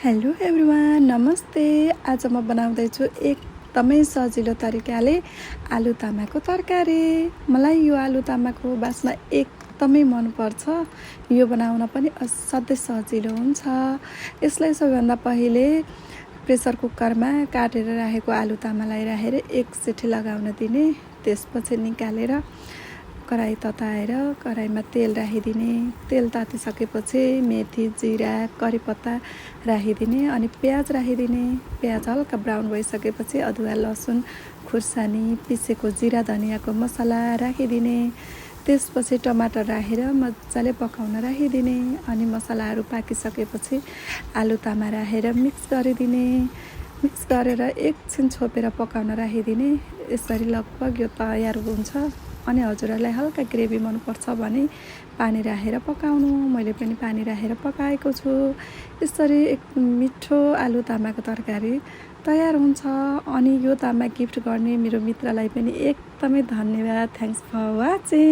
Hello everyone, नमस्ते। आज म बनाउँदैछु एकदमै सजिलो तरिकाले आलु तामाको तरकारी। मलाई यो आलु तामाको बास्ना एकदमै मनपर्छ। यो बनाउन पनि असाध्यै सजिलो हुन्छ। यसलाई सबैभन्दा पहिले प्रेसर कुकरमा काटेर राखेको आलु तामालाई राखेर एक सिटी लगाउन दिने। त्यसपछि निकालेर कराई तताएर कराईमा तेल राखिदिने। तेल तातिसकेपछि मेथी, जिरा, करिपत्ता राखिदिने अनि प्याज राखिदिने। प्याज हल्का ब्राउन भइसकेपछि अदुवा, लसुन खुर्सानी, पिसेको जिरा धनियाँको मसला राखिदिने। त्यसपछि टमाटर राखेर मजाले पकाउन राखिदिने अनि मसलाहरू पाकिसकेपछि आलु तामा राखेर मिक्स गरिदिने। मिक्स गरेर एकछिन छोपेर पकाउन राखिदिने। यसरी लगभग यो तयार हुन्छ। अनि हजुरहरूलाई हल्का ग्रेभी मनपर्छ भने पानी राखेर पकाउनु। मैले पनि पानी राखेर पकाएको छु। यसरी एक मिठो आलु तामाको तरकारी तयार हुन्छ। अनि यो तामा गिफ्ट गर्ने मेरो मित्रलाई पनि एकदमै धन्यवाद। Thanks for watching.